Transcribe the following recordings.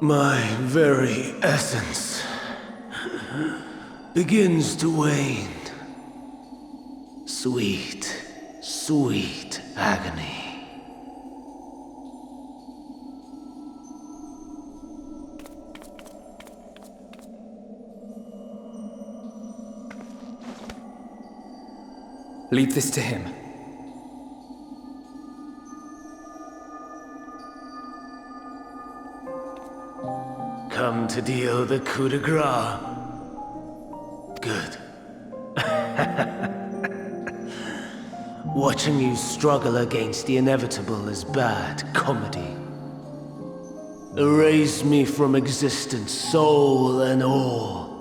My very essence begins to wane. Sweet, sweet agony. Leave this to him. Come to deal the coup de grace. Good. Watching you struggle against the inevitable is bad comedy. Erase me from existence, soul and all.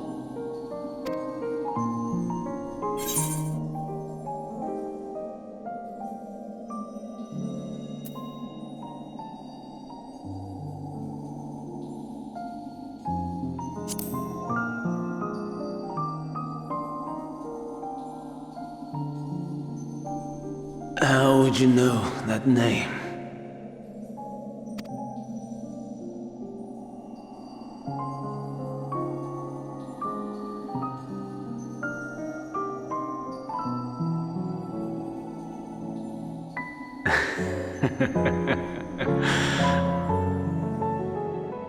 How would you know that name?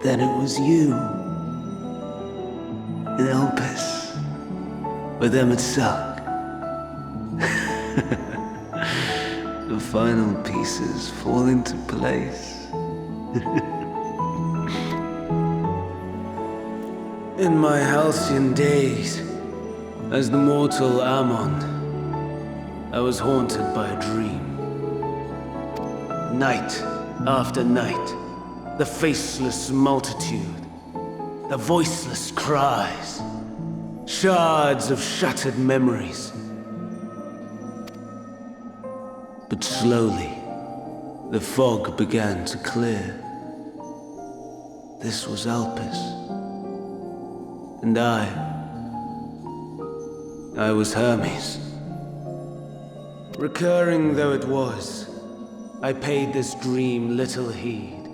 Then it was you. In Elpis. With Emet-Selch. The final pieces fall into place. In my halcyon days, as the mortal Ammon, I was haunted by a dream. Night after night, the faceless multitude, the voiceless cries, shards of shattered memories. But slowly, the fog began to clear. This was Elpis. And I was Hermes. Recurring though it was, I paid this dream little heed.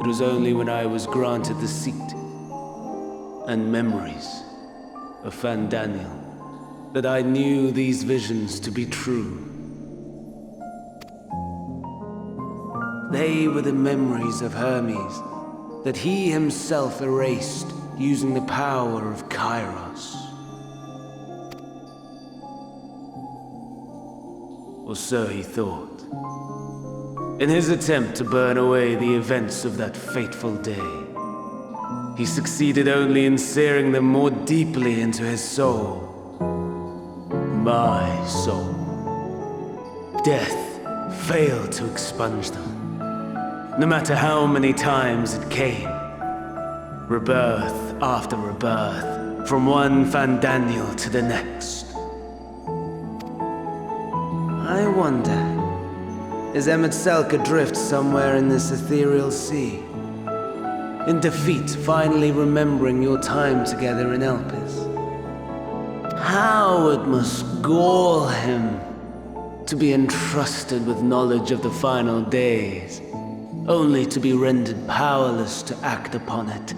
It was only when I was granted the seat and memories of Fandaniel that I knew these visions to be true. They were the memories of Hermes that he himself erased using the power of Kairos. Or so he thought. In his attempt to burn away the events of that fateful day, he succeeded only in searing them more deeply into his soul. My soul. Death failed to expunge them. No matter how many times it came, rebirth after rebirth, from one Fandaniel to the next. I wonder, is Emet-Selch adrift somewhere in this ethereal sea? In defeat, finally remembering your time together in Elpis? How it must gall him to be entrusted with knowledge of the final days, only to be rendered powerless to act upon it.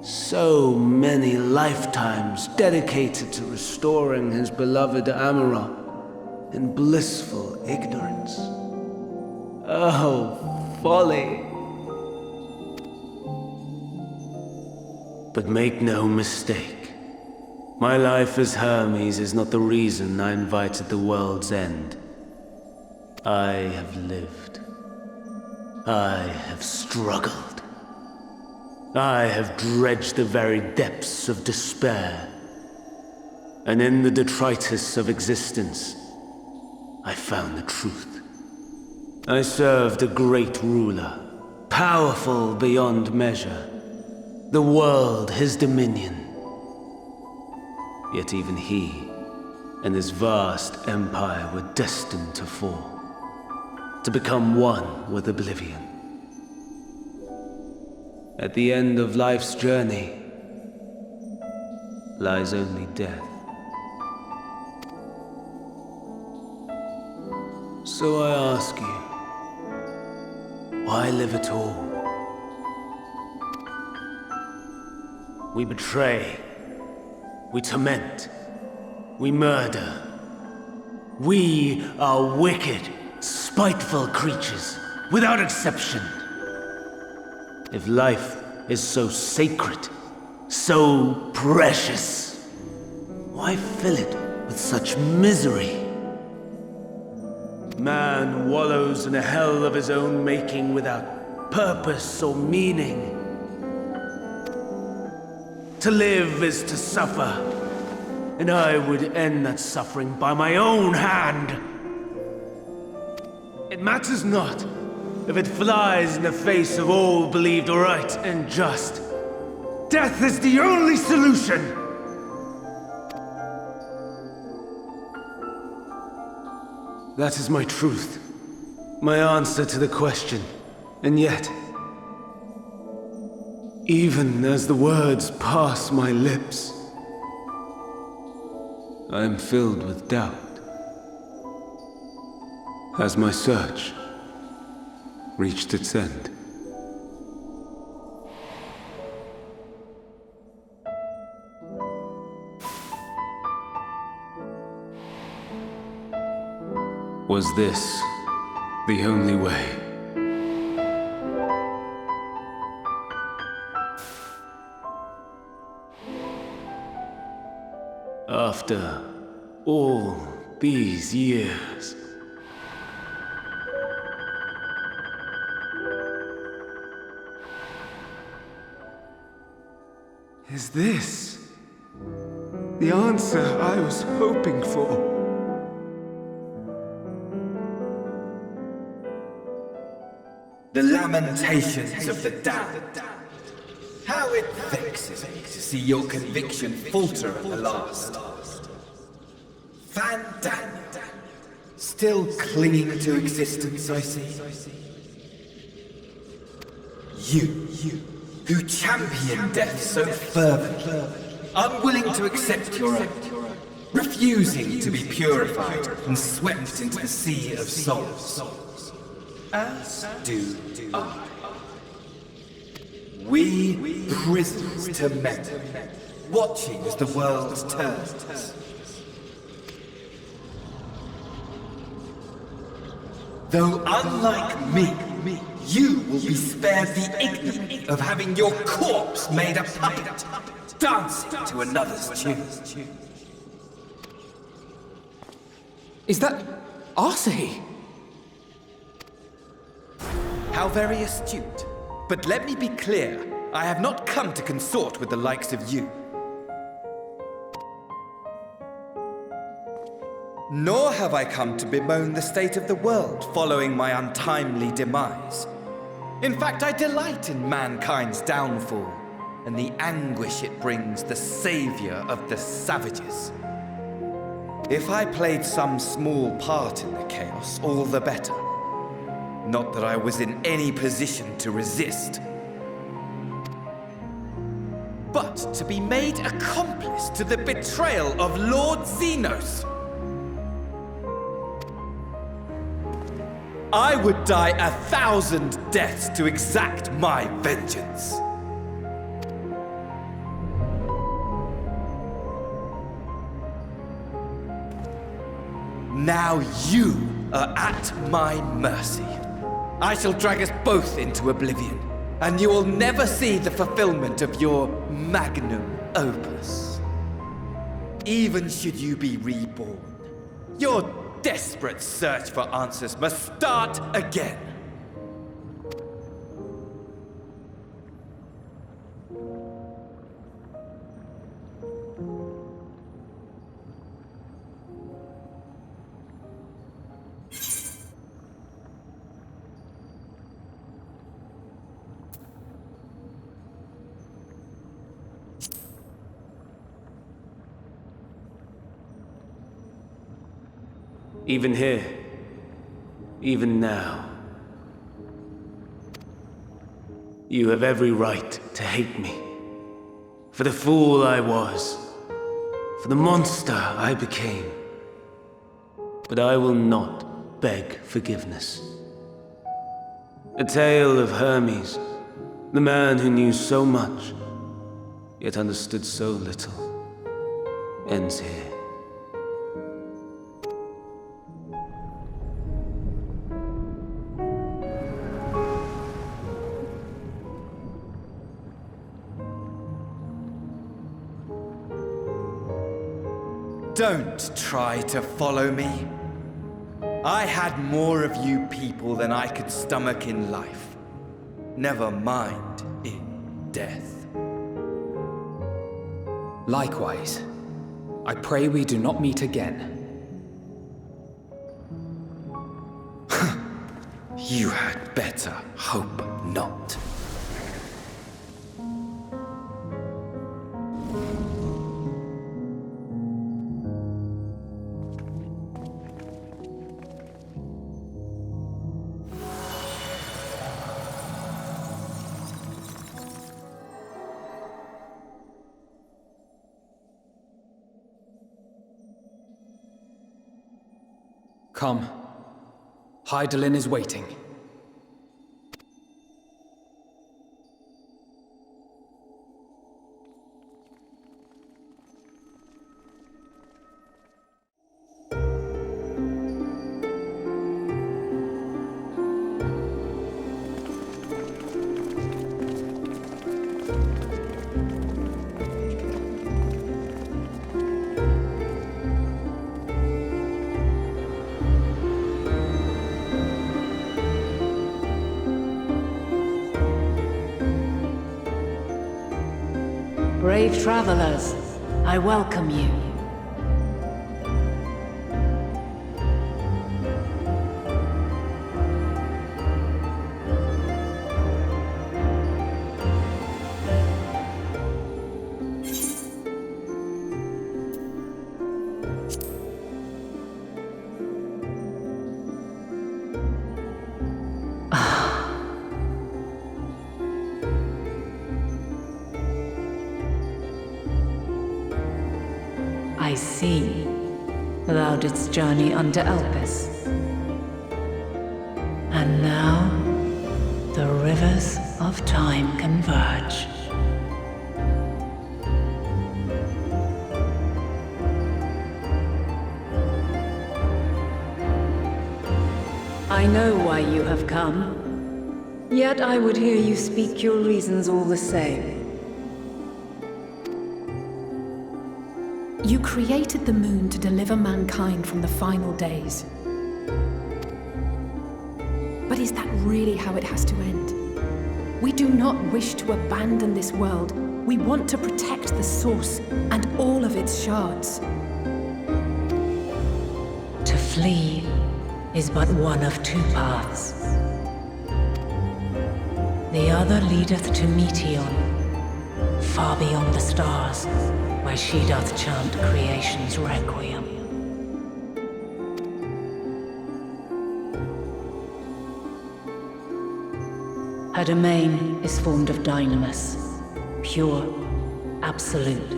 So many lifetimes dedicated to restoring his beloved Amarok in blissful ignorance. Oh, folly. But make no mistake, my life as Hermes is not the reason I invited the world's end. I have lived. I have struggled. I have dredged the very depths of despair. And in the detritus of existence, I found the truth. I served a great ruler, powerful beyond measure. The world his dominion. Yet even he and his vast empire were destined to fall. To become one with oblivion. At the end of life's journey lies only death. So I ask you, why live at all? We betray. We torment. We murder. We are wicked, spiteful creatures, without exception. If life is so sacred, so precious, why fill it with such misery? Man wallows in a hell of his own making without purpose or meaning. To live is to suffer, and I would end that suffering by my own hand. It matters not if it flies in the face of all believed right and just. Death is the only solution! That is my truth, my answer to the question, and yet, even as the words pass my lips, I am filled with doubt. Has my search reached its end? Was this the only way? After all these years. Is this the answer I was hoping for? The lamentations of the damned. How it vexes me to see your conviction falter at the last. FANTASY, still clinging to existence, I see. You, who champion death so fervently, unwilling to accept your own, refusing to be purified and swept into the sea of souls. As do I. We prisoners to men, watching as the world turns. Though unlike me, you will be spared the ignominy of having your corpse made a puppet, dancing to another's tune. Is that Arsahi? How very astute. But let me be clear, I have not come to consort with the likes of you. Nor have I come to bemoan the state of the world following my untimely demise. In fact, I delight in mankind's downfall and the anguish it brings the savior of the savages. If I played some small part in the chaos, all the better. Not that I was in any position to resist. But to be made accomplice to the betrayal of Lord Xenos. I would die 1,000 deaths to exact my vengeance. Now you are at my mercy. I shall drag us both into oblivion, and you will never see the fulfillment of your magnum opus. Even should you be reborn, your desperate search for answers must start again. Even here, even now, you have every right to hate me. For the fool I was, for the monster I became. But I will not beg forgiveness. A tale of Hermes, the man who knew so much, yet understood so little, ends here. Don't try to follow me. I had more of you people than I could stomach in life. Never mind in death. Likewise. I pray we do not meet again. You had better hope not. Come. Hydaelyn is waiting. Brave travelers, I welcome you. I see. Thou didst journey under Elpis. And now, the rivers of time converge. I know why you have come. Yet I would hear you speak your reasons all the same. You created the moon to deliver mankind from the final days. But is that really how it has to end? We do not wish to abandon this world. We want to protect the source and all of its shards. To flee is but one of two paths. The other leadeth to Meteon, far beyond the stars, where she doth chant creation's requiem. Her domain is formed of dynamis, pure, absolute.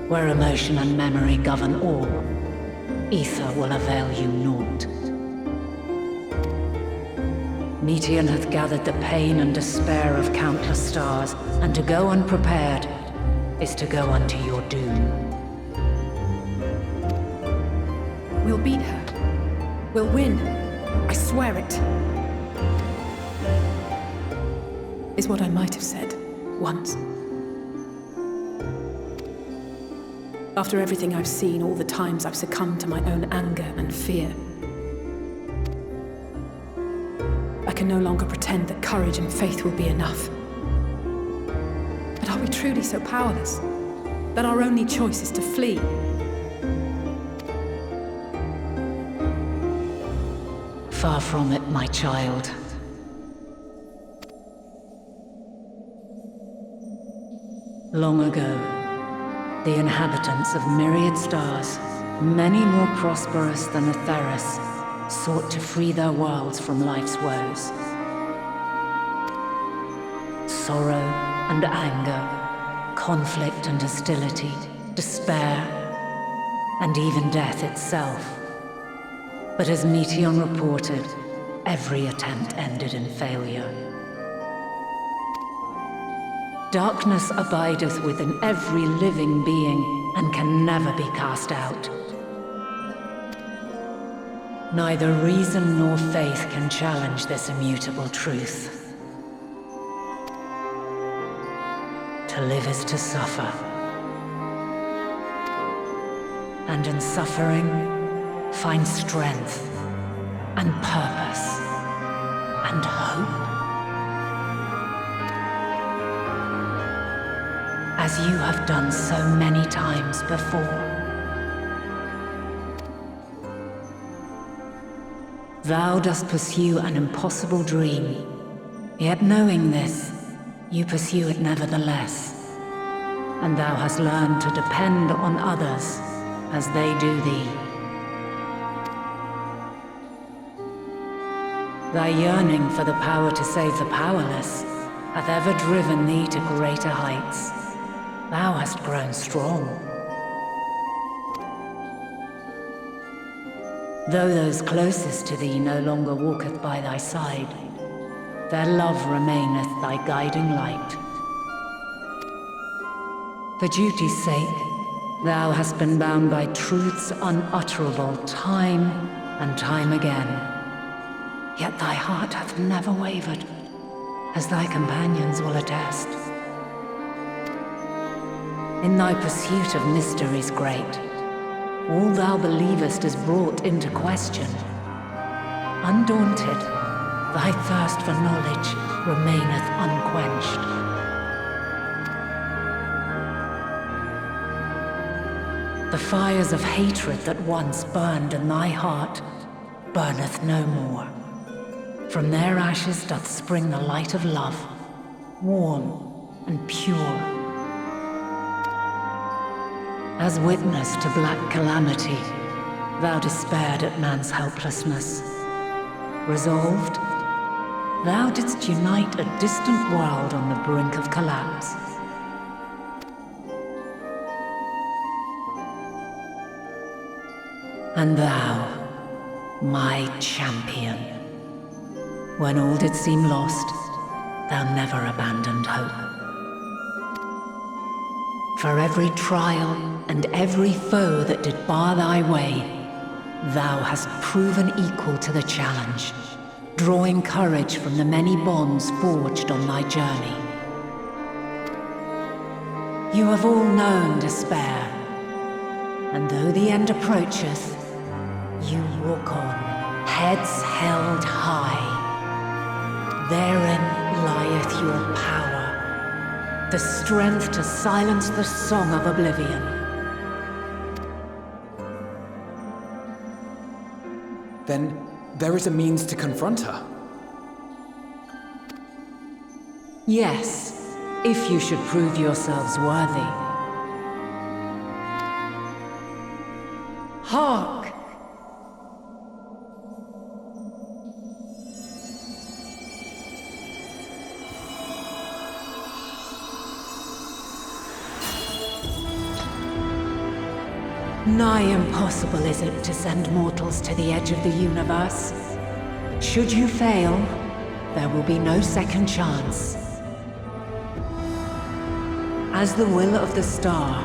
Where emotion and memory govern all, ether will avail you naught. Meteon hath gathered the pain and despair of countless stars, and to go unprepared is to go unto your doom. We'll beat her. We'll win. I swear it. Is what I might have said once. After everything I've seen, all the times I've succumbed to my own anger and fear, I can no longer pretend that courage and faith will be enough. But are we truly so powerless that our only choice is to flee? Far from it, my child. Long ago, the inhabitants of myriad stars, many more prosperous than Atheris, sought to free their worlds from life's woes. Sorrow and anger, conflict and hostility, despair, and even death itself. But as Meteon reported, every attempt ended in failure. Darkness abideth within every living being, and can never be cast out. Neither reason nor faith can challenge this immutable truth. To live is to suffer. And in suffering, find strength, and purpose, and hope. As you have done so many times before. Thou dost pursue an impossible dream, yet knowing this, you pursue it nevertheless. And thou hast learned to depend on others as they do thee. Thy yearning for the power to save the powerless hath ever driven thee to greater heights. Thou hast grown strong. Though those closest to thee no longer walketh by thy side, their love remaineth thy guiding light. For duty's sake, thou hast been bound by truths unutterable time and time again. Yet thy heart hath never wavered, as thy companions will attest. In thy pursuit of mysteries great, all thou believest is brought into question. Undaunted, thy thirst for knowledge remaineth unquenched. The fires of hatred that once burned in thy heart burneth no more. From their ashes doth spring the light of love, warm and pure. As witness to black calamity, thou despaired at man's helplessness. Resolved, thou didst unite a distant world on the brink of collapse. And thou, my champion, when all did seem lost, thou never abandoned hope. For every trial and every foe that did bar thy way, thou hast proven equal to the challenge, drawing courage from the many bonds forged on thy journey. You have all known despair, and though the end approacheth, you walk on, heads held high. Therein lieth your power, the strength to silence the song of oblivion. Then there is a means to confront her. Yes, if you should prove yourselves worthy. Hark! Nigh impossible is it to send mortals to the edge of the universe. Should you fail, there will be no second chance. As the will of the star,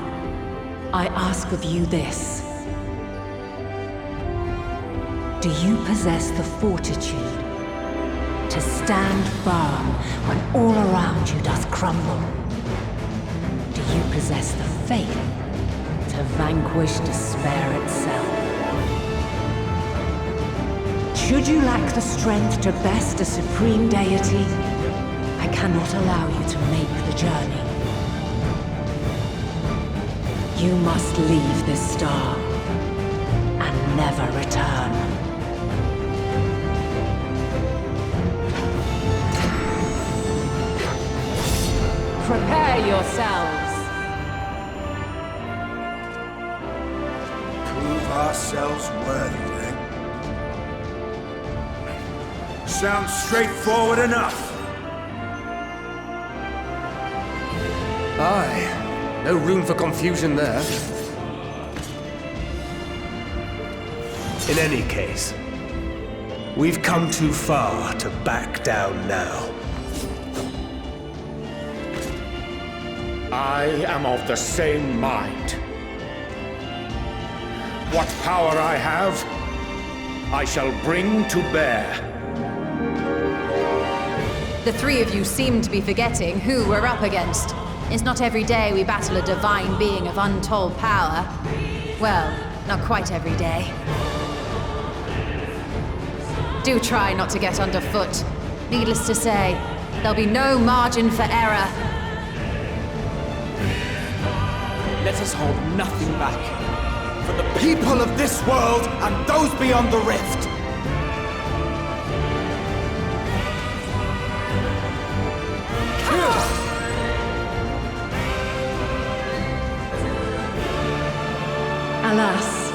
I ask of you this. Do you possess the fortitude to stand firm when all around you doth crumble? Do you possess the faith to vanquish despair itself? Should you lack the strength to best a supreme deity, I cannot allow you to make the journey. You must leave this star and never return. Prepare yourselves. Ourselves worthy, then. Sounds straightforward enough. Aye, no room for confusion there. In any case, we've come too far to back down now. I am of the same mind. What power I have, I shall bring to bear. The three of you seem to be forgetting who we're up against. It's not every day we battle a divine being of untold power. Well, not quite every day. Do try not to get underfoot. Needless to say, there'll be no margin for error. Let us hold nothing back. For the people of this world and those beyond the rift. Alas,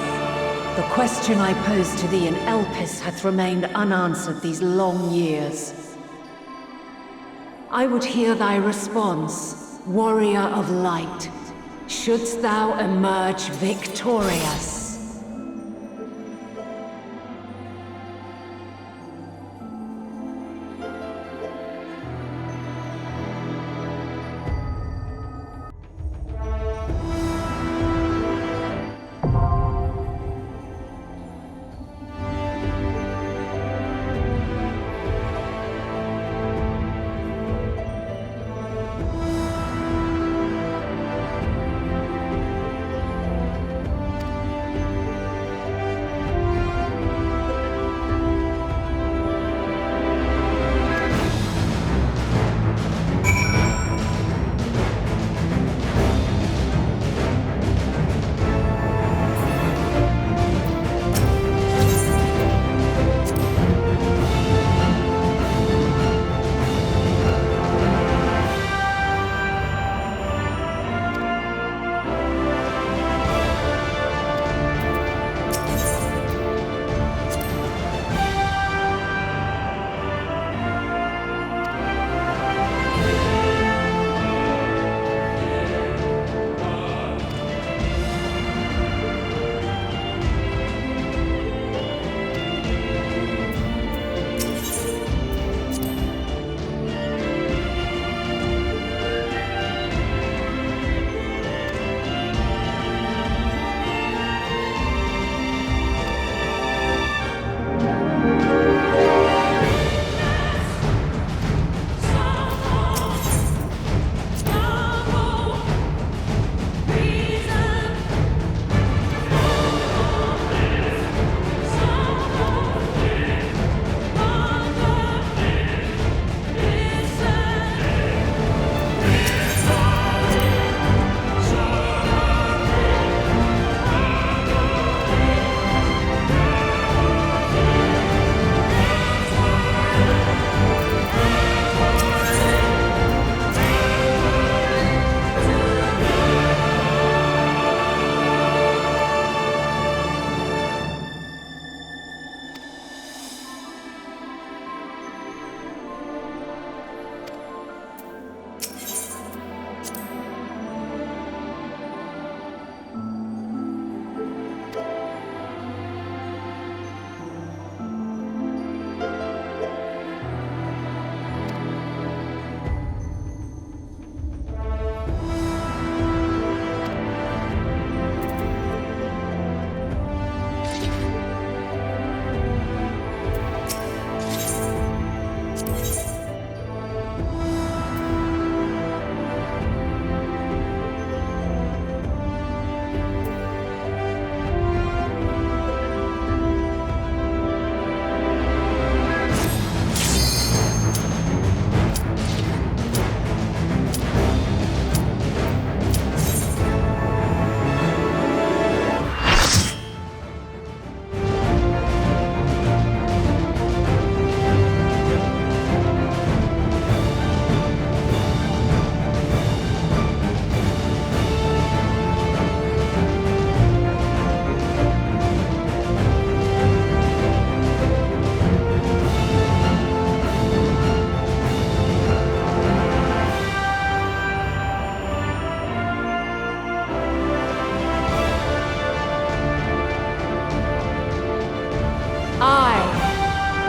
the question I posed to thee in Elpis hath remained unanswered these long years. I would hear thy response, warrior of light. Shouldst thou emerge victorious?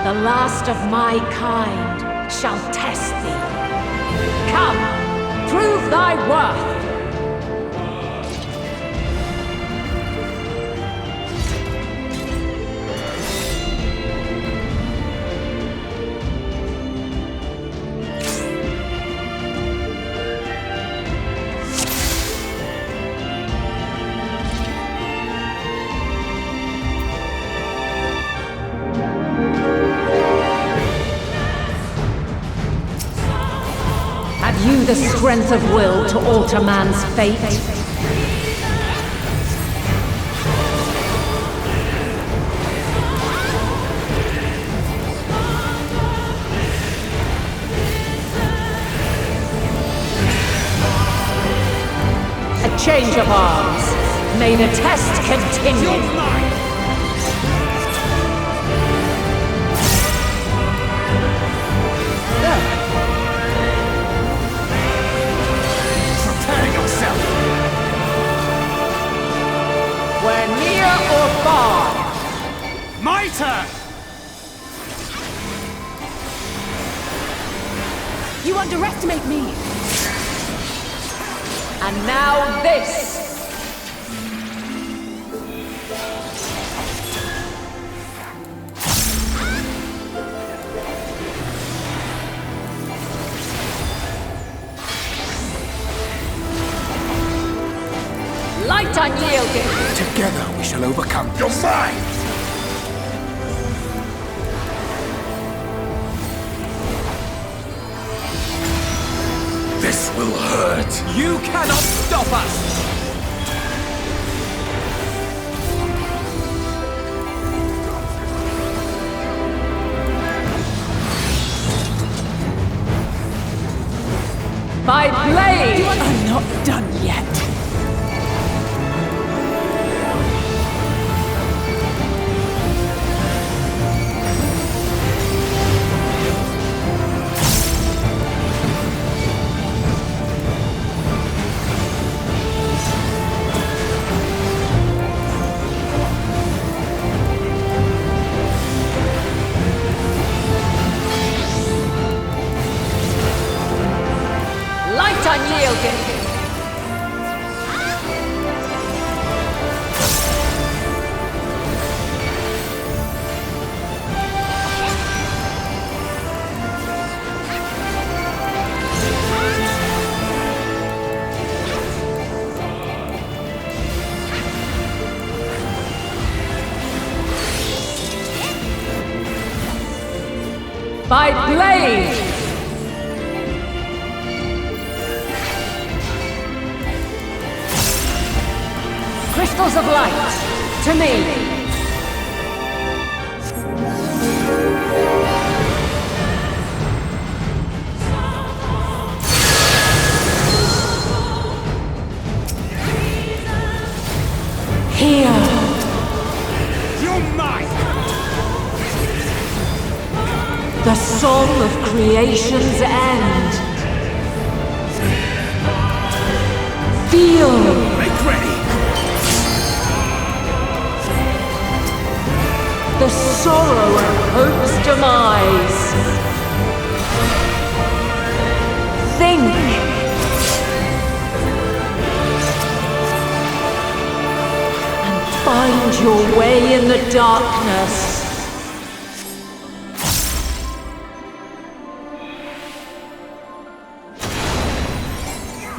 The last of my kind shall test thee. Come, prove thy worth! the strength of will to alter man's fate? A change of arms. May the test continue. We're near or far. My turn! You underestimate me. And now this. Light unyielding. Together we shall overcome. You're mine! This will hurt. You cannot stop us! By blade! I'm not done yet. Light unyielding. By blade! Crystals of light, to me! Here! You're mine! The song of creation's end! Feel! Make ready! The sorrow of hope's demise! Think! And find your way in the darkness!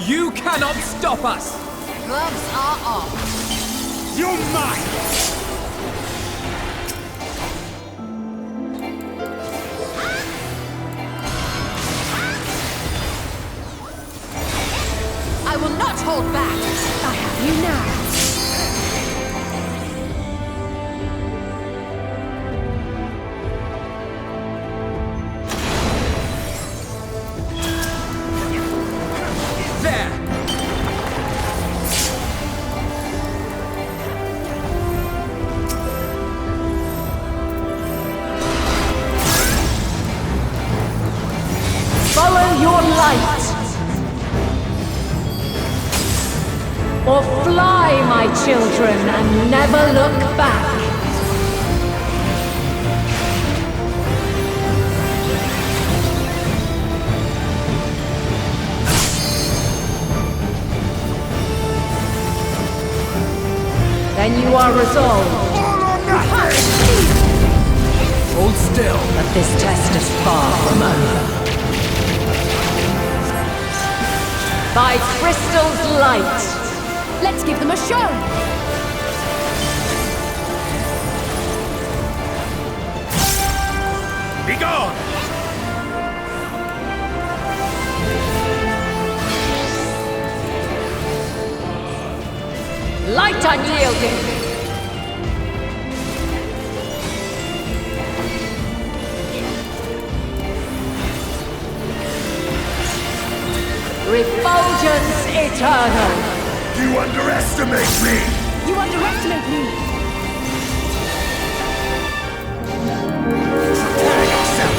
You cannot stop us! Gloves are off. You're mine! I will not hold back. I have you now. There! Follow your light! Or fly, my children, and never look back! Then you are resolved. Hold still. But this test is far from over. By Crystal's light! Let's give them a show! Be gone! Light unyielding! Refulgence eternal! You underestimate me! You underestimate me! Prepare yourself!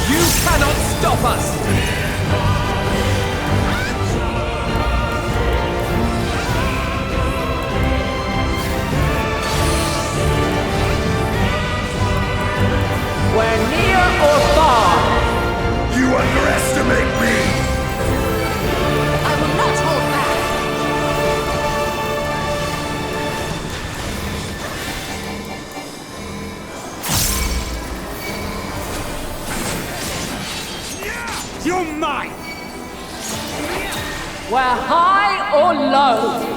You cannot stop us! We're near or far! You underestimate me! I will not hold back. You're mine! We're high or low!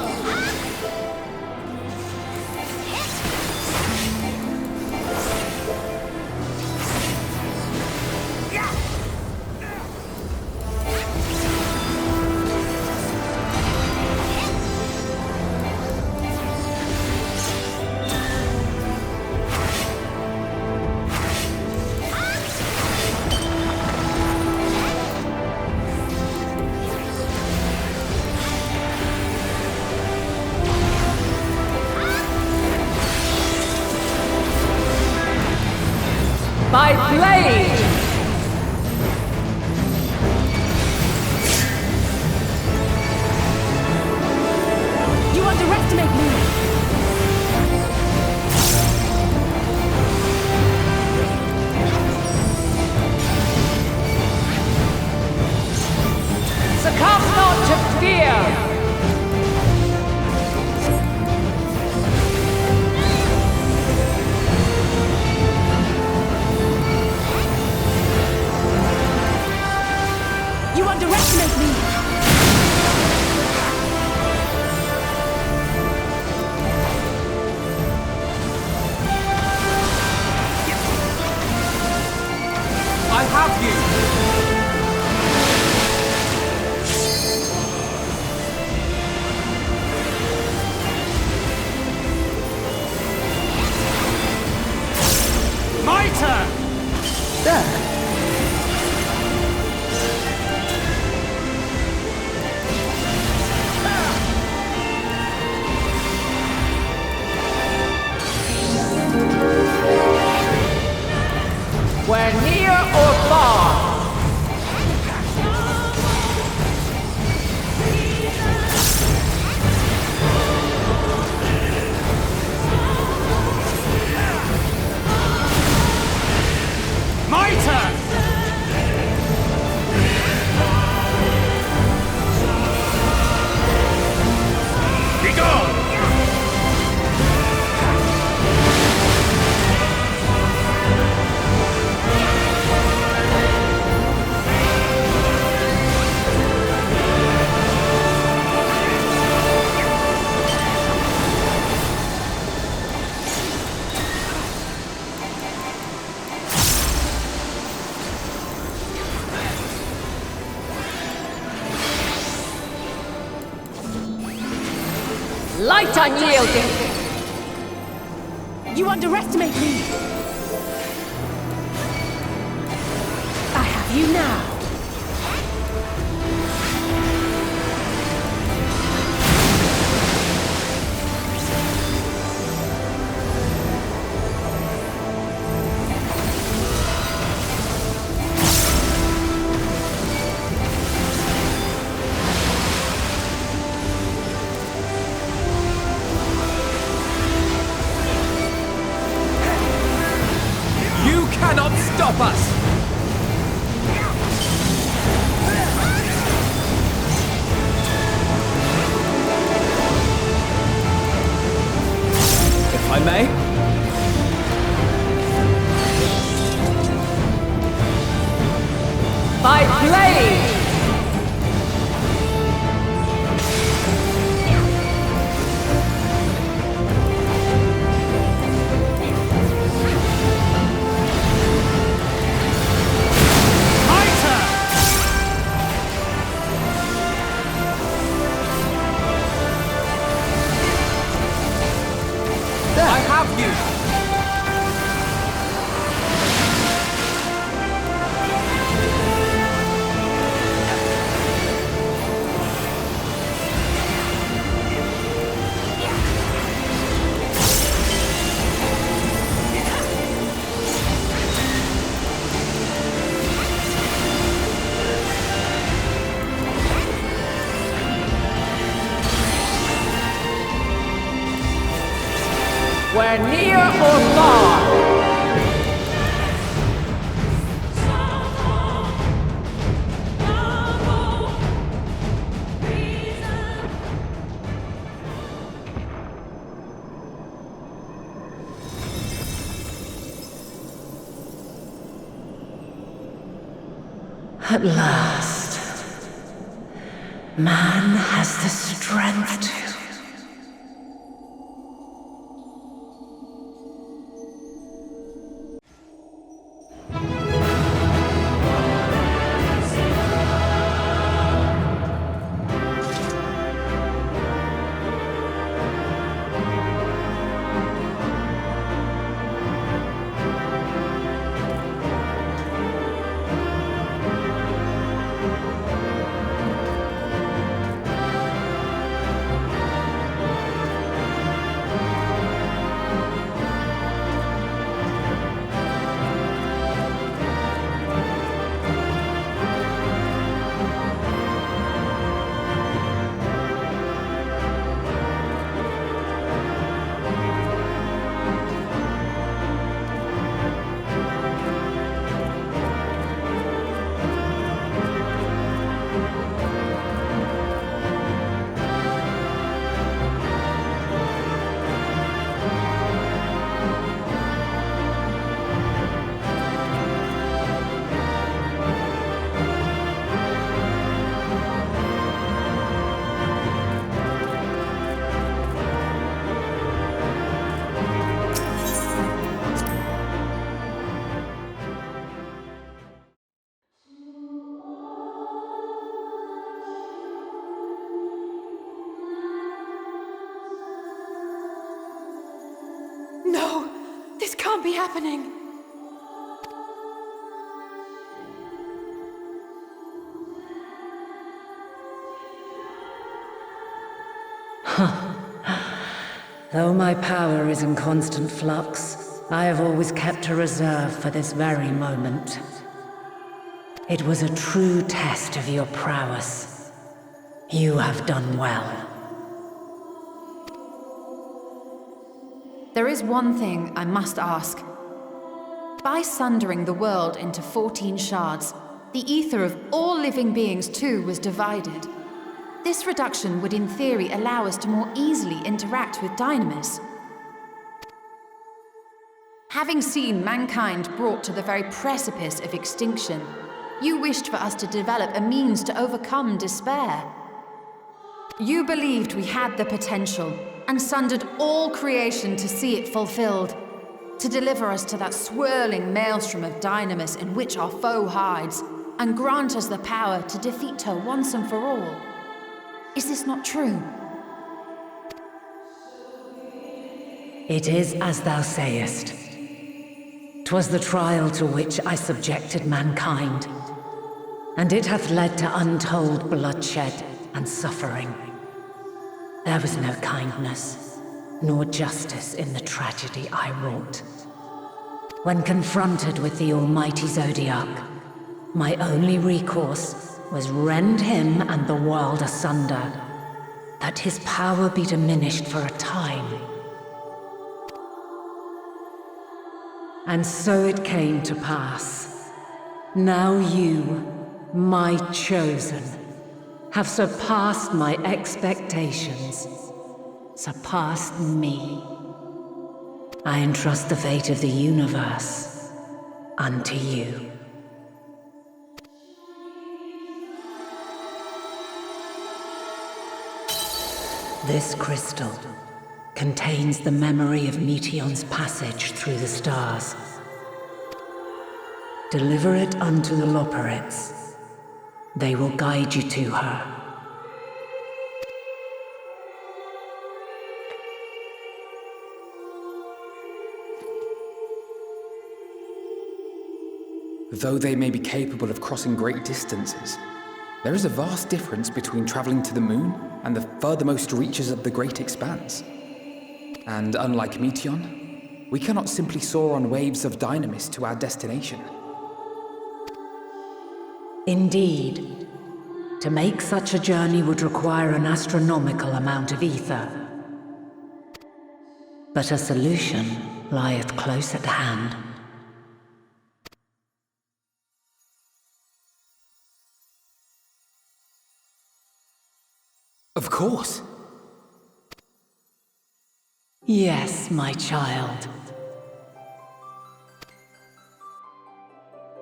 By blade! You underestimate me! Succumb not to fear! You underestimate me! I have you! My turn! We're near or far! My turn! Be gone! Light unyielding! You underestimate me! I have you now! You cannot stop us! whether near or far. At last, man has the strength to... No! This can't be happening! Though my power is in constant flux, I have always kept a reserve for this very moment. It was a true test of your prowess. You have done well. There is one thing I must ask. By sundering the world into 14 shards, the ether of all living beings too was divided. This reduction would in theory allow us to more easily interact with Dynamis. Having seen mankind brought to the very precipice of extinction, you wished for us to develop a means to overcome despair. You believed we had the potential, and sundered all creation to see it fulfilled, to deliver us to that swirling maelstrom of Dynamis in which our foe hides, and grant us the power to defeat her once and for all. Is this not true? It is as thou sayest. 'Twas the trial to which I subjected mankind, and it hath led to untold bloodshed and suffering. There was no kindness, nor justice in the tragedy I wrought. When confronted with the almighty Zodiac, my only recourse was rend him and the world asunder, that his power be diminished for a time. And so it came to pass. Now you, my chosen, have surpassed my expectations, surpassed me. I entrust the fate of the universe unto you. This crystal contains the memory of Meteion's passage through the stars. Deliver it unto the Loporrits. They will guide you to her. Though they may be capable of crossing great distances, there is a vast difference between traveling to the moon and the furthermost reaches of the great expanse. And unlike Meteion, we cannot simply soar on waves of Dynamis to our destination. Indeed. To make such a journey would require an astronomical amount of ether. but a solution lieth close at hand. Of course. Yes, my child.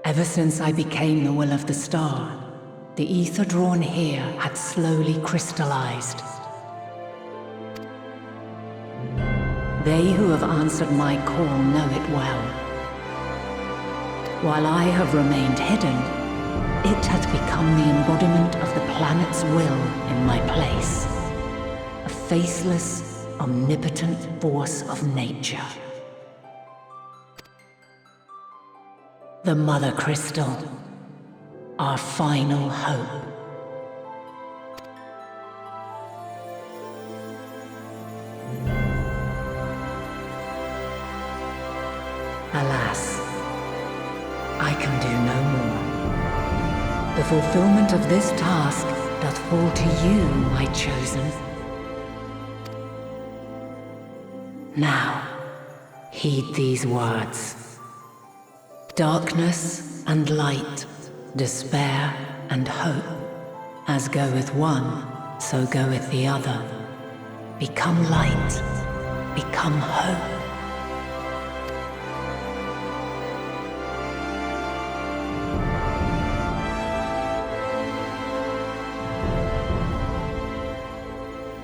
Ever since I became the will of the star, the ether drawn here had slowly crystallized. They who have answered my call know it well. While I have remained hidden, it has become the embodiment of the planet's will in my place. A faceless, omnipotent force of nature. The Mothercrystal, our final hope. Alas, I can do no more. The fulfillment of this task doth fall to you, my chosen. Now, heed these words. Darkness and light, despair and hope, as goeth one, so goeth the other. Become light, become hope.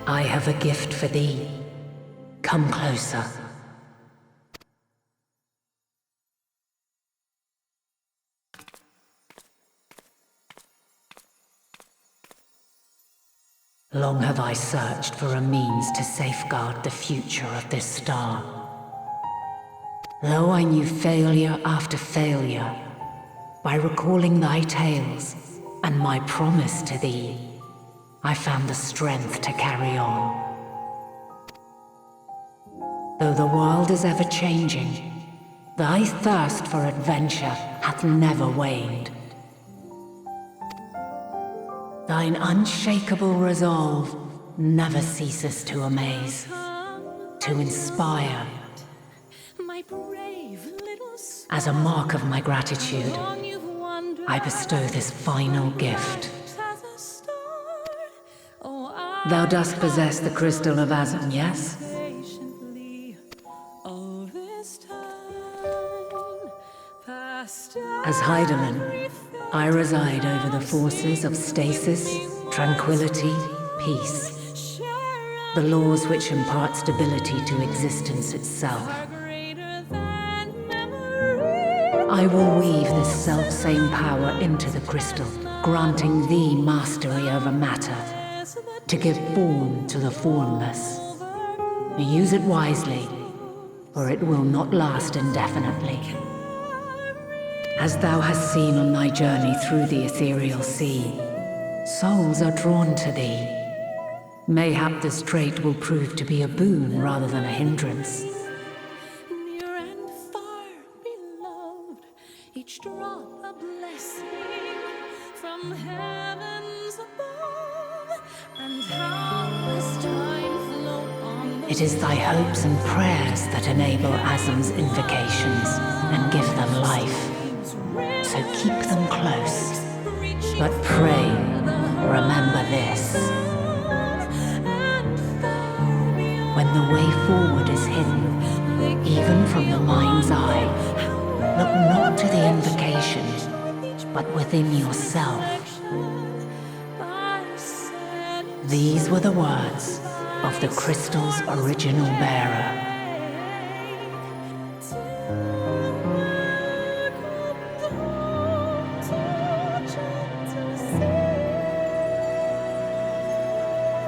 I have a gift for thee. Come closer. Long have I searched for a means to safeguard the future of this star. Though I knew failure after failure, by recalling thy tales and my promise to thee, I found the strength to carry on. Though the world is ever changing, thy thirst for adventure hath never waned. Thine unshakable resolve never ceases to amaze, to inspire. As a mark of my gratitude, I bestow this final gift. Thou dost possess the Crystal of Azum, yes? As Heidelin, I reside over the forces of stasis, tranquility, peace. The laws which impart stability to existence itself. I will weave this self-same power into the crystal, granting thee mastery over matter, to give form to the formless. Use it wisely, or it will not last indefinitely. As thou hast seen on thy journey through the ethereal sea, souls are drawn to thee. Mayhap this trait will prove to be a boon rather than a hindrance. Near and far beloved, each drop a blessing from heavens above, and how as time flowed on the It is thy hopes and prayers that enable Azum's invocations and give them life. So keep them close. But pray, remember this. When the way forward is hidden, even from the mind's eye, look not to the invocation, but within yourself. These were the words of the crystal's original bearer.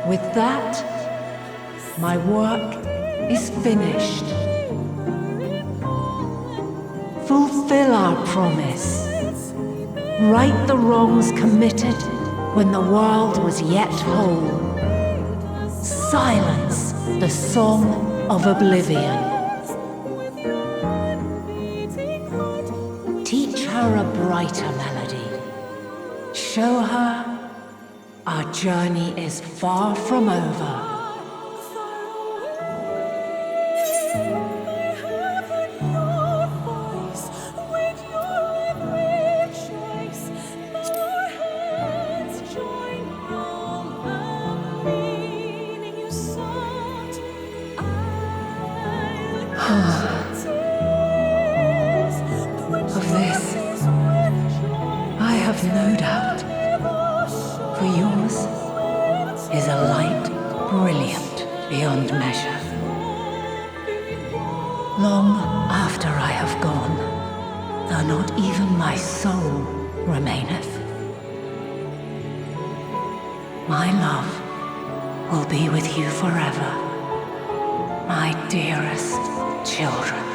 With that, my work is finished. Fulfill our promise. Right the wrongs committed when the world was yet whole. Silence the song of oblivion. Teach her a brighter melody. Show her our journey is far from over. Of this, I have no doubt. For yours is a light brilliant beyond measure. Long after I have gone, though not even my soul remaineth, my love will be with you forever, my dearest children.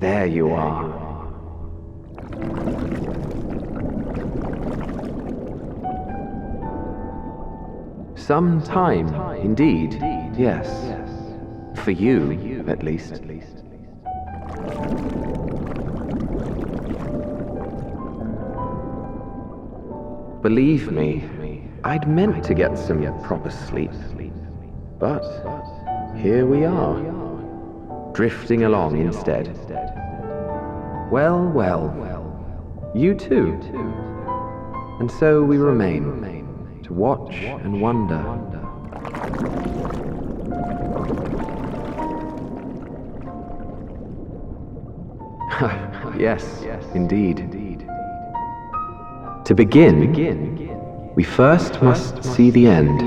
There you are. Some time, indeed, yes. For you, at least. Believe me, I'd meant to get some proper sleep. But here we are, drifting along instead. Well, well, you too. And so we remain, to watch and wonder. Yes, indeed. To begin, we first must see the end.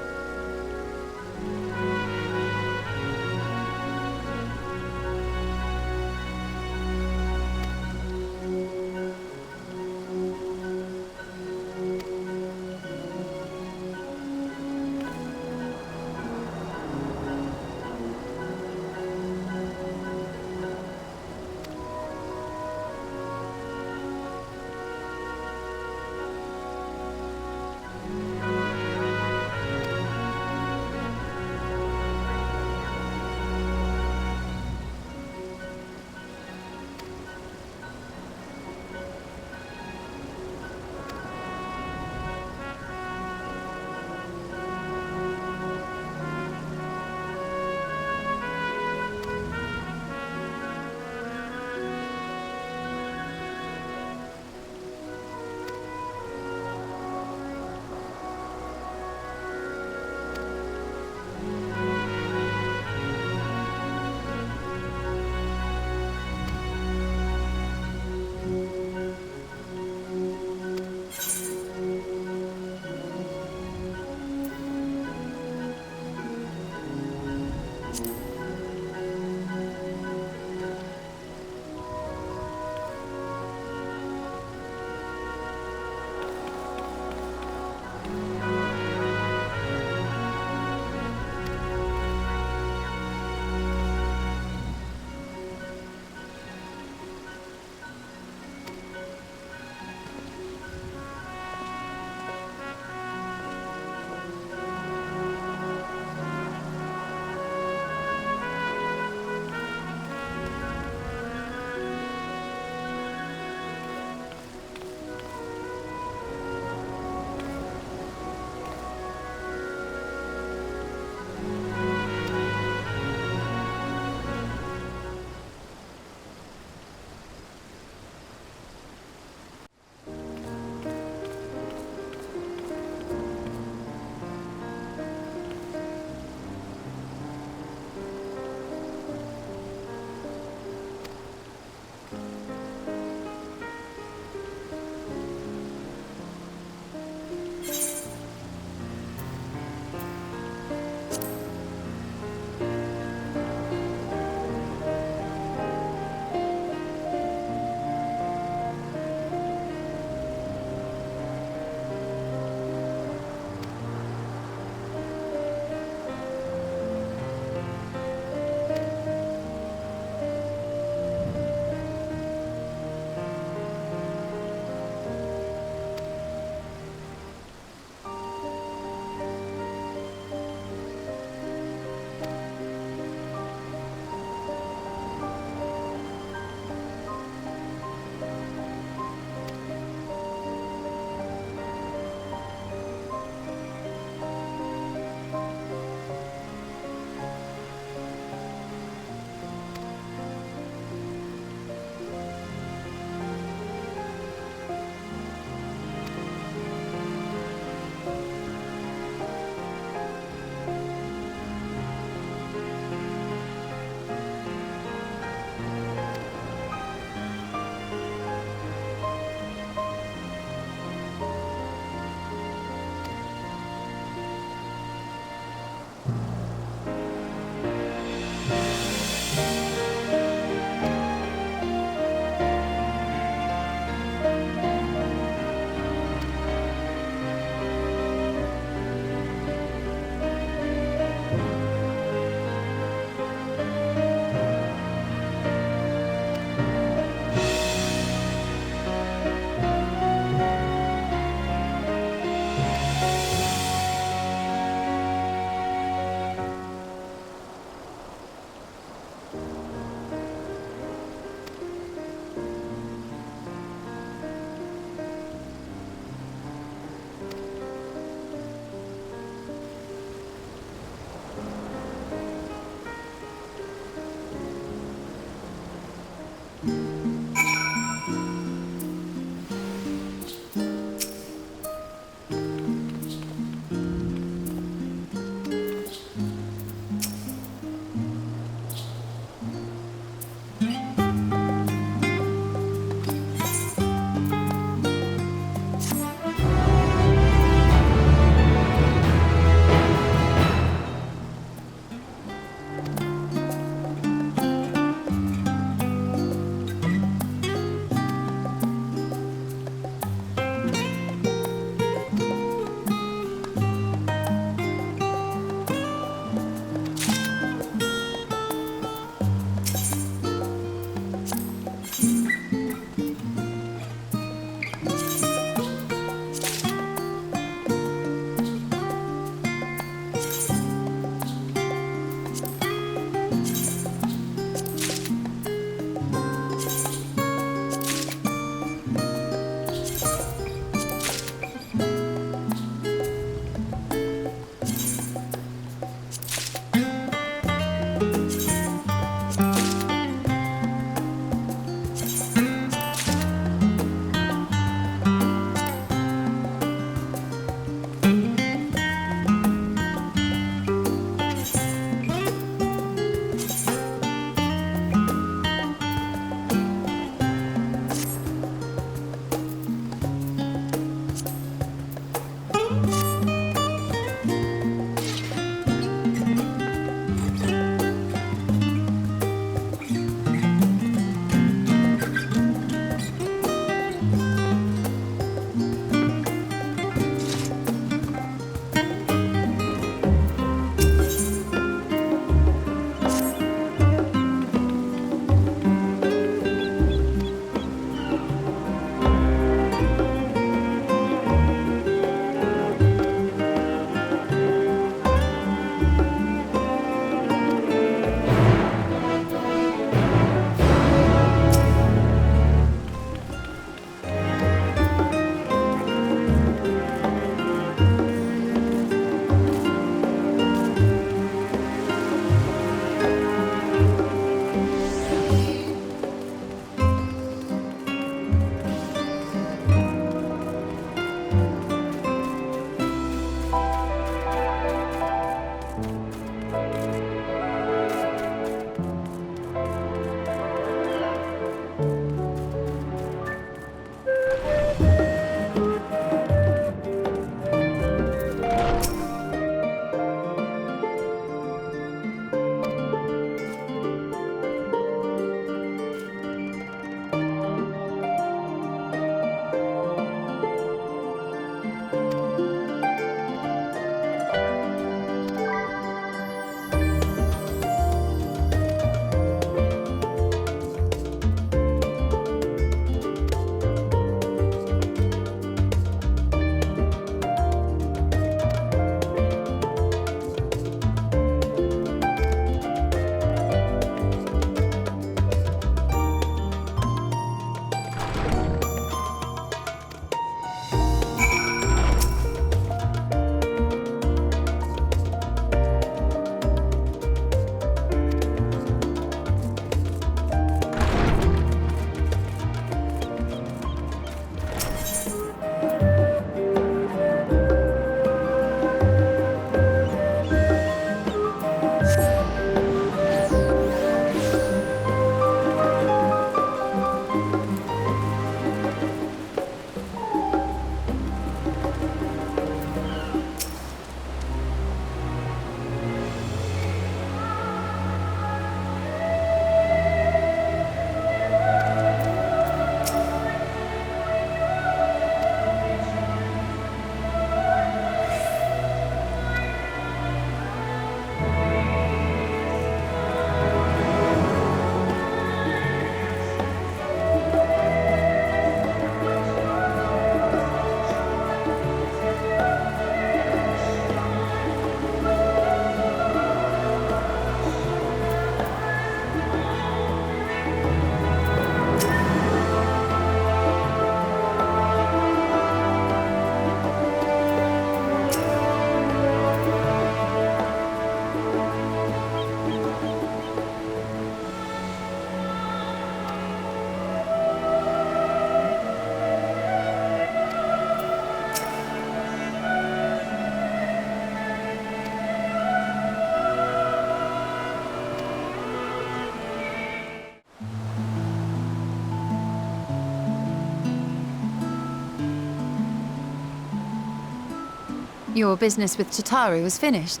Your business with Chitauri was finished.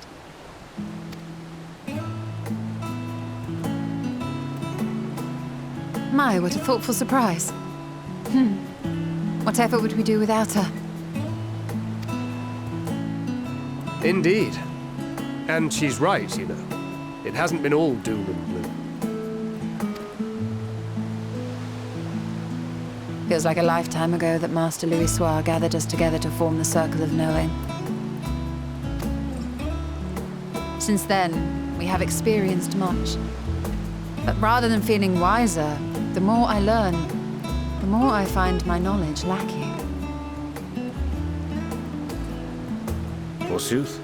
My, what a thoughtful surprise. Whatever would we do without her? Indeed. And she's right, you know. It hasn't been all doom and gloom. Feels like a lifetime ago that Master Louis Soir gathered us together to form the Circle of Knowing. Since then, we have experienced much. But rather than feeling wiser, the more I learn, the more I find my knowledge lacking. Forsooth.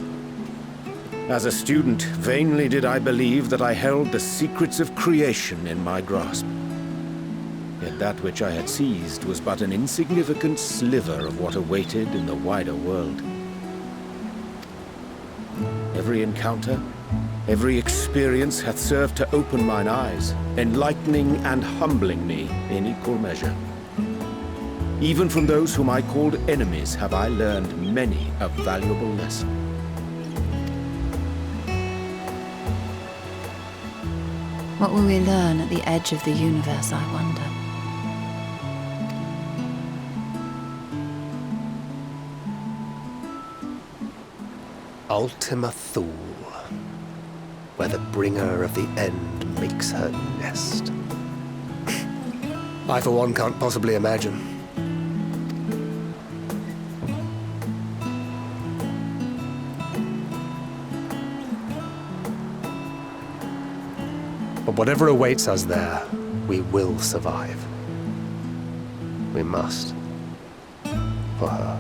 As a student, vainly did I believe that I held the secrets of creation in my grasp. Yet that which I had seized was but an insignificant sliver of what awaited in the wider world. Every encounter, every experience hath served to open mine eyes, enlightening and humbling me in equal measure. Even from those whom I called enemies have I learned many a valuable lesson. What will we learn at the edge of the universe, I wonder? Ultima Thule, where the bringer of the end makes her nest. I, for one, can't possibly imagine. But whatever awaits us there, we will survive. We must. For her.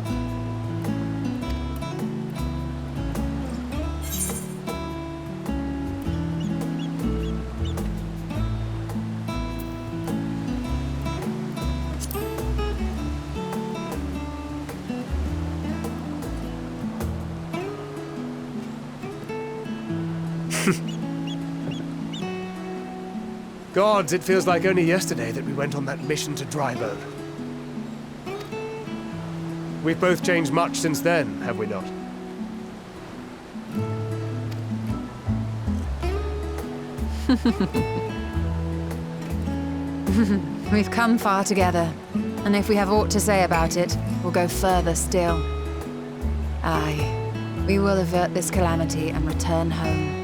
Gods, it feels like only yesterday that we went on that mission to Drybone. We've both changed much since then, have we not? We've come far together, and if we have aught to say about it, we'll go further still. Aye, we will avert this calamity and return home.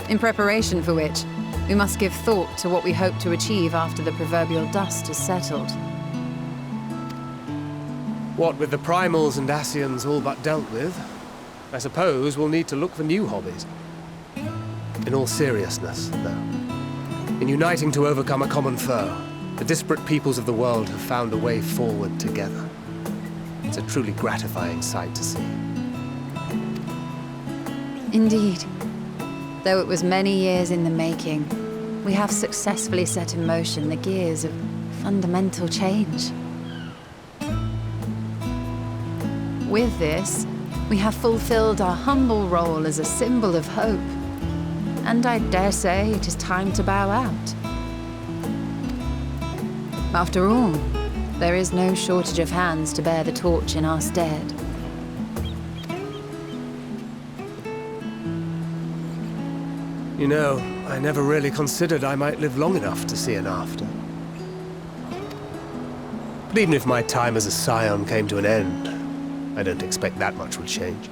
In preparation for which, we must give thought to what we hope to achieve after the proverbial dust has settled. What with the primals and Ascians all but dealt with, I suppose we'll need to look for new hobbies. In all seriousness, though, in uniting to overcome a common foe, the disparate peoples of the world have found a way forward together. It's a truly gratifying sight to see. Indeed. Though it was many years in the making, we have successfully set in motion the gears of fundamental change. With this, we have fulfilled our humble role as a symbol of hope. And I dare say it is time to bow out. After all, there is no shortage of hands to bear the torch in our stead. You know, I never really considered I might live long enough to see an after. But even if my time as a Scion came to an end, I don't expect that much would change.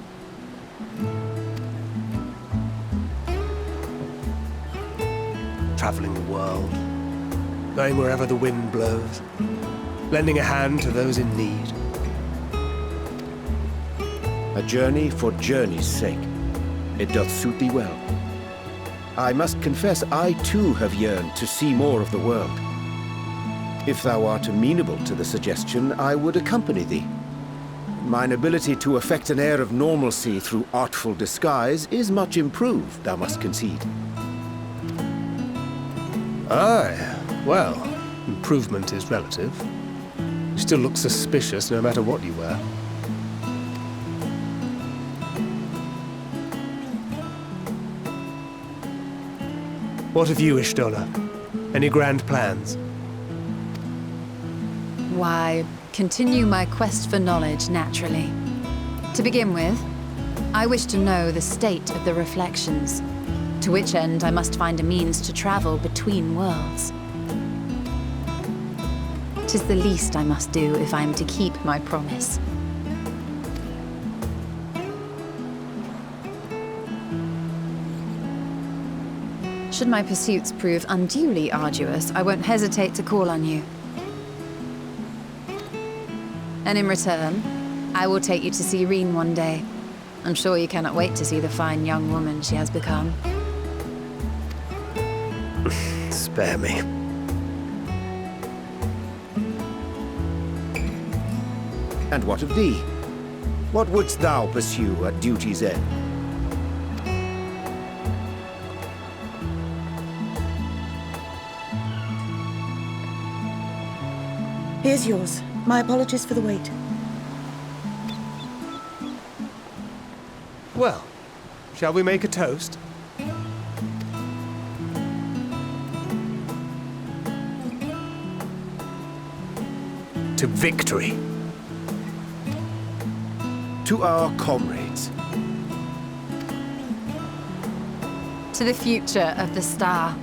Traveling the world, going wherever the wind blows, lending a hand to those in need. A journey for journey's sake. It doth suit thee well. I must confess I too have yearned to see more of the world. If thou art amenable to the suggestion, I would accompany thee. Mine ability to affect an air of normalcy through artful disguise is much improved, thou must concede. Aye, well, improvement is relative. You still look suspicious no matter what you wear. What of you, Ishtola? Any grand plans? Why, continue my quest for knowledge, naturally. To begin with, I wish to know the state of the reflections, to which end I must find a means to travel between worlds. 'Tis the least I must do if I am to keep my promise. Should my pursuits prove unduly arduous, I won't hesitate to call on you. And in return, I will take you to see Reen one day. I'm sure you cannot wait to see the fine young woman she has become. Spare me. And what of thee? What wouldst thou pursue at duty's end? Here's yours. My apologies for the wait. Well, shall we make a toast? To victory. To our comrades. To the future of the star.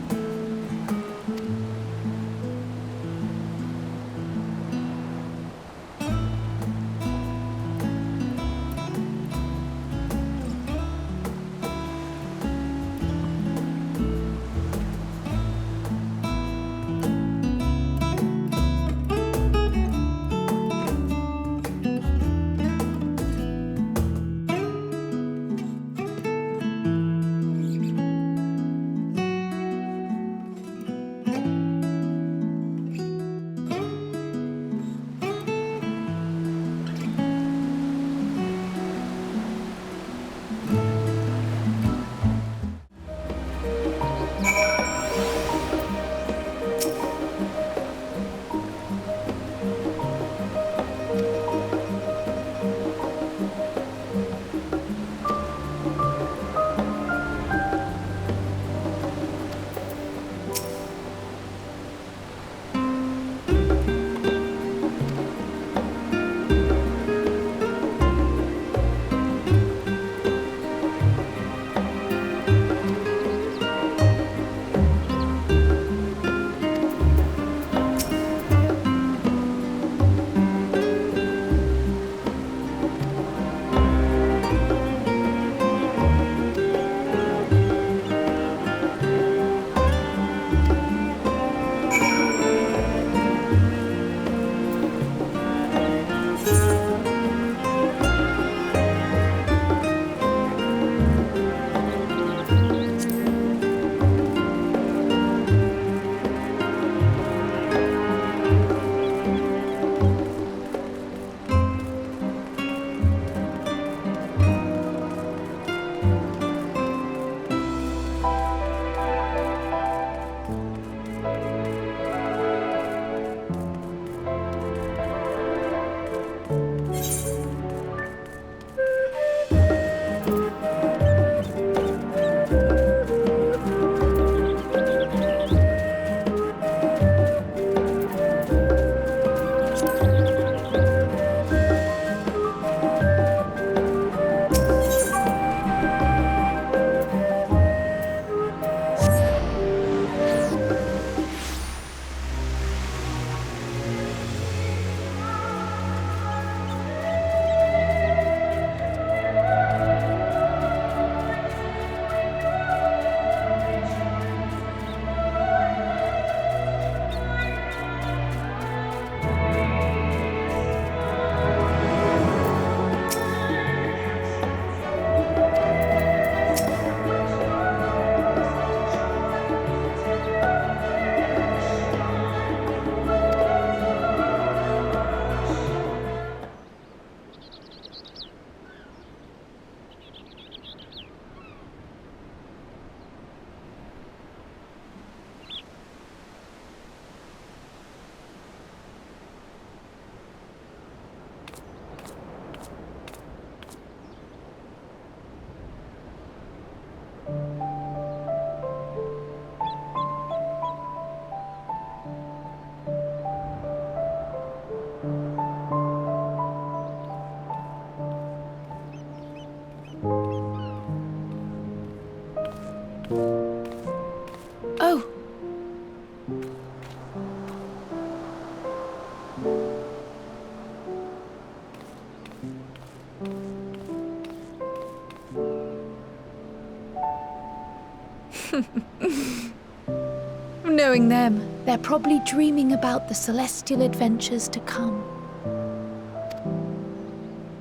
Knowing them, they're probably dreaming about the celestial adventures to come.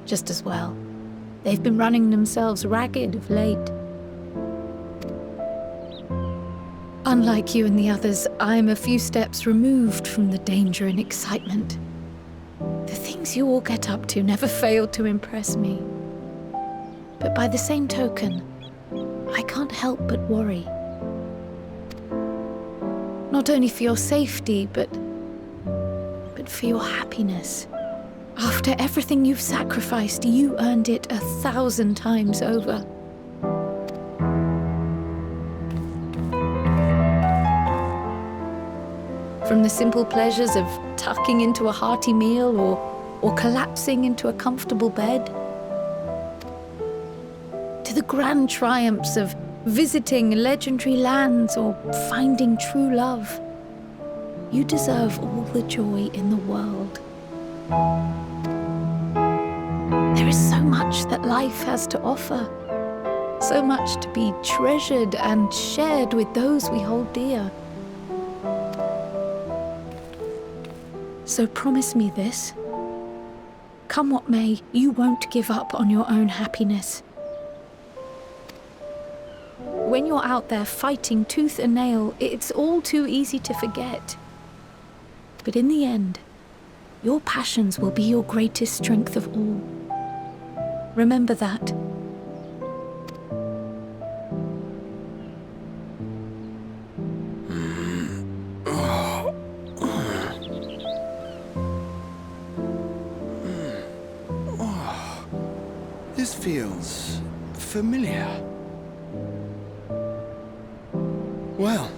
Just as well. They've been running themselves ragged of late. Unlike you and the others, I'm a few steps removed from the danger and excitement. The things you all get up to never fail to impress me. But by the same token, I can't help but worry. Not only for your safety, but for your happiness. After everything you've sacrificed, you earned it 1,000 times over. From the simple pleasures of tucking into a hearty meal or collapsing into a comfortable bed, to the grand triumphs of visiting legendary lands or finding true love, you deserve all the joy in the world. There is so much that life has to offer, so much to be treasured and shared with those we hold dear. So promise me this. Come what may, you won't give up on your own happiness. When you're out there fighting tooth and nail, it's all too easy to forget. But in the end, your passions will be your greatest strength of all. Remember that. This feels familiar. Well,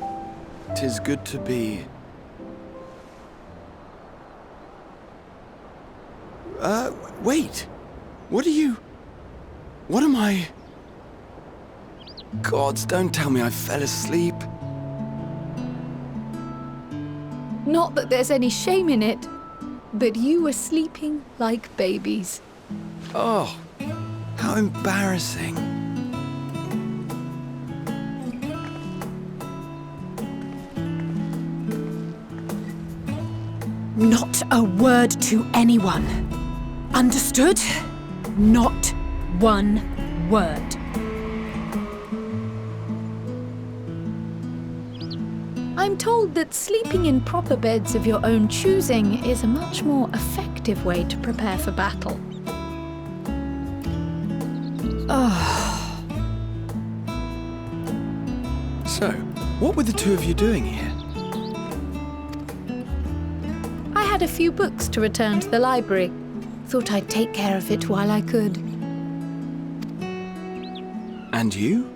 'tis good to be... wait! What am I... Gods, don't tell me I fell asleep. Not that there's any shame in it, but you were sleeping like babies. Oh, how embarrassing. Not a word to anyone. Understood? Not one word. I'm told that sleeping in proper beds of your own choosing is a much more effective way to prepare for battle. So, what were the two of you doing here? I had a few books to return to the library. Thought I'd take care of it while I could. And you?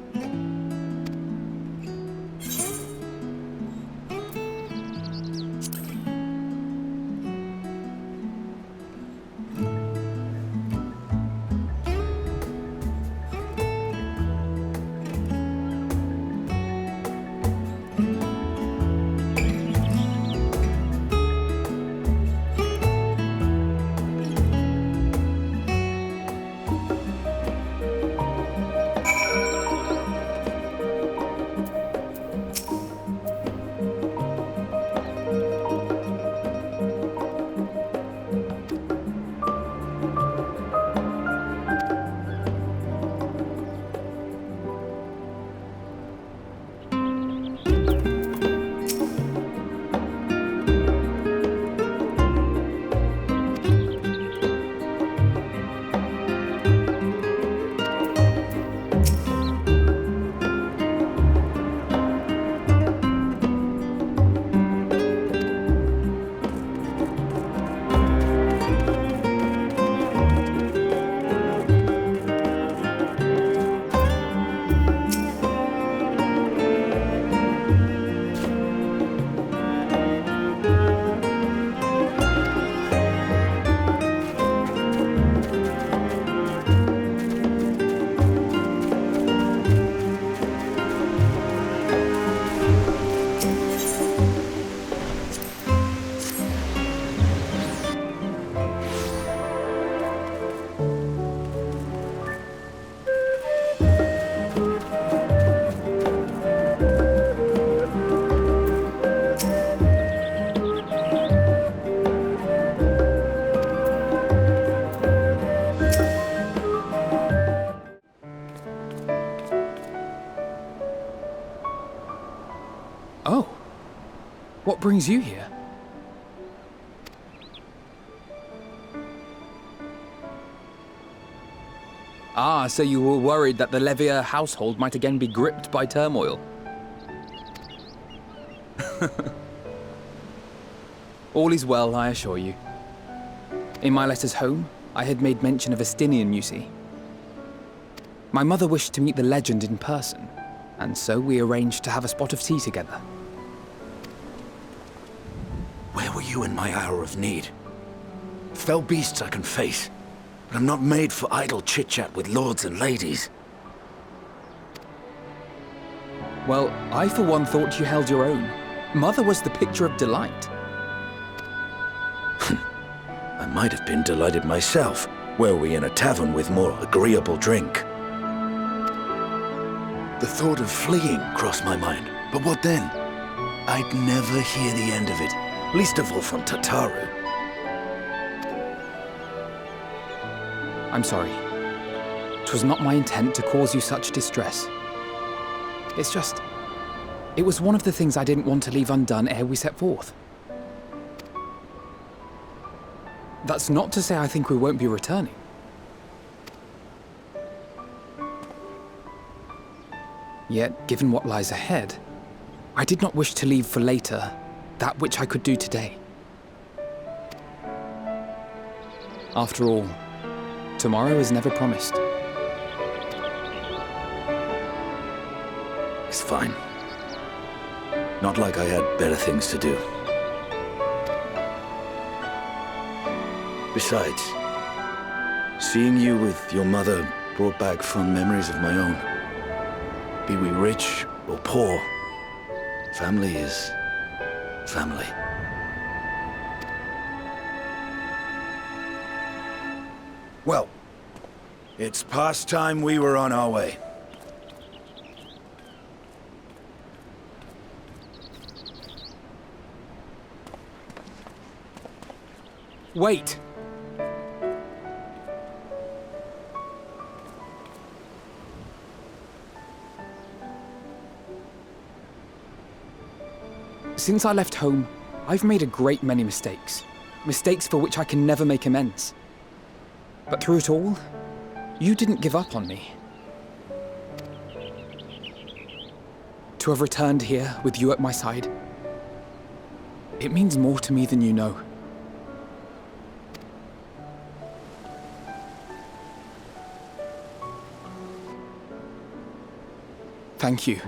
What brings you here? Ah, so you were worried that the Levier household might again be gripped by turmoil. All is well, I assure you. In my letters home, I had made mention of Estinian, you see. My mother wished to meet the legend in person, and so we arranged to have a spot of tea together. Where were you in my hour of need? Fell beasts I can face, but I'm not made for idle chit-chat with lords and ladies. Well, I for one thought you held your own. Mother was the picture of delight. I might have been delighted myself, were we in a tavern with more agreeable drink. The thought of fleeing crossed my mind, but what then? I'd never hear the end of it, least of all from Tataru. I'm sorry. 'Twas not my intent to cause you such distress. It's just... it was one of the things I didn't want to leave undone ere we set forth. That's not to say I think we won't be returning. Yet, given what lies ahead, I did not wish to leave for later that which I could do today. After all, tomorrow is never promised. It's fine. Not like I had better things to do. Besides, seeing you with your mother brought back fond memories of my own. Be we rich or poor, family is family. Well, it's past time we were on our way. Wait! Since I left home, I've made a great many mistakes. Mistakes for which I can never make amends. But through it all, you didn't give up on me. To have returned here with you at my side, it means more to me than you know. Thank you,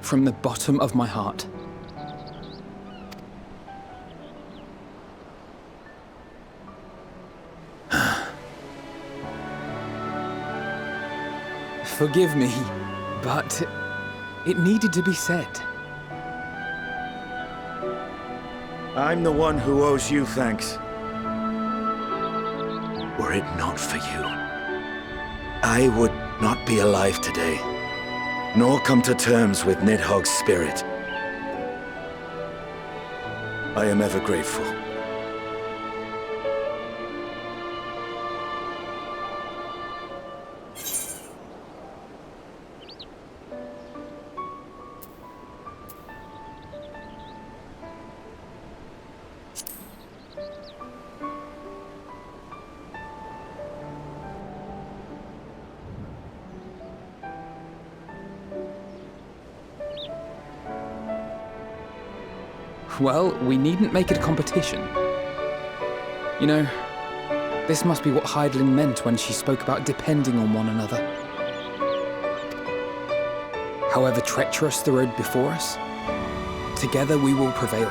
from the bottom of my heart. Forgive me, but it needed to be said. I'm the one who owes you thanks. Were it not for you, I would not be alive today, nor come to terms with Nidhogg's spirit. I am ever grateful. Well, we needn't make it a competition. You know, this must be what Hydaelyn meant when she spoke about depending on one another. However treacherous the road before us, together we will prevail.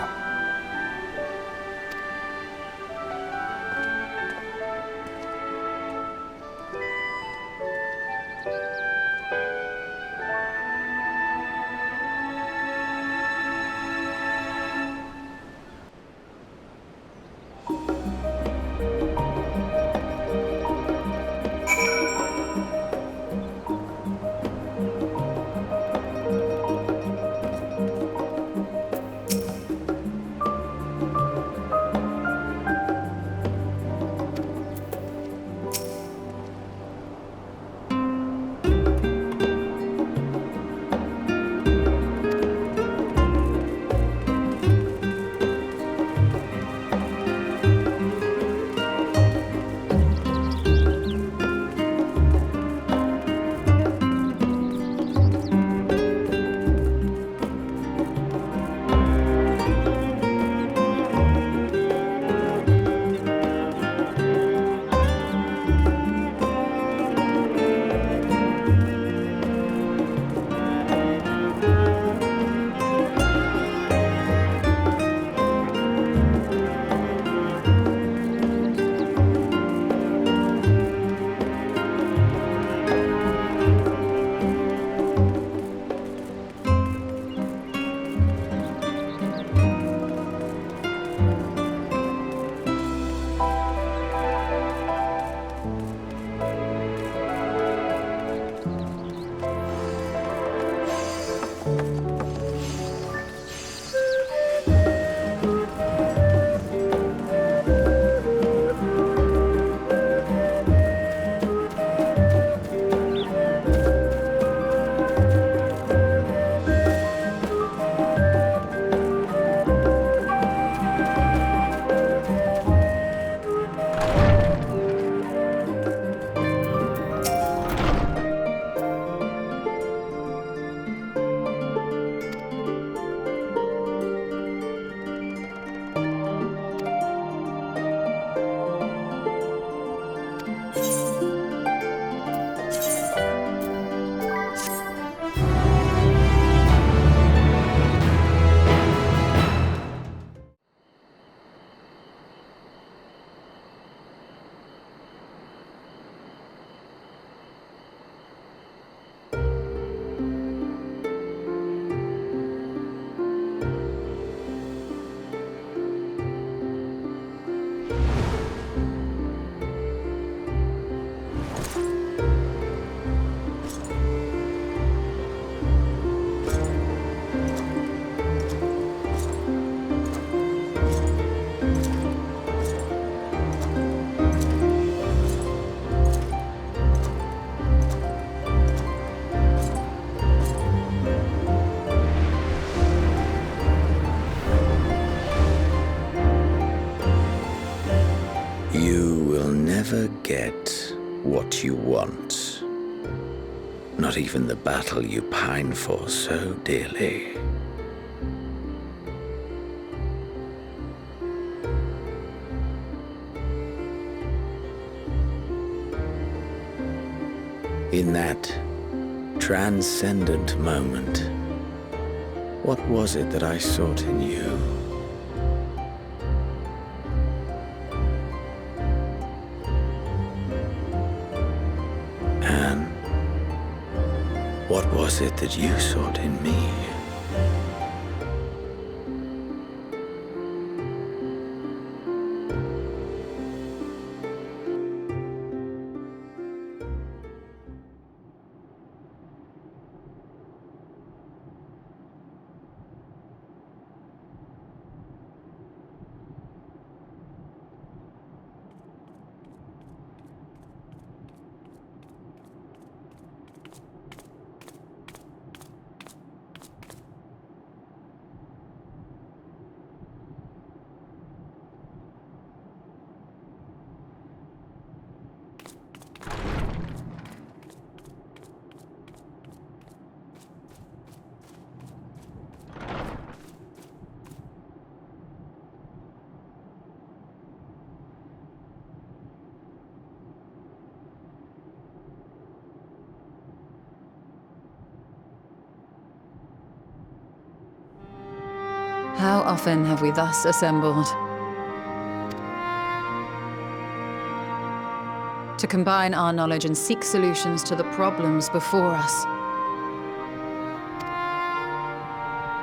get what you want. Not even the battle you pine for so dearly. In that transcendent moment, what was it that I sought in you? And what was it that you sought in me? How often have we thus assembled? To combine our knowledge and seek solutions to the problems before us.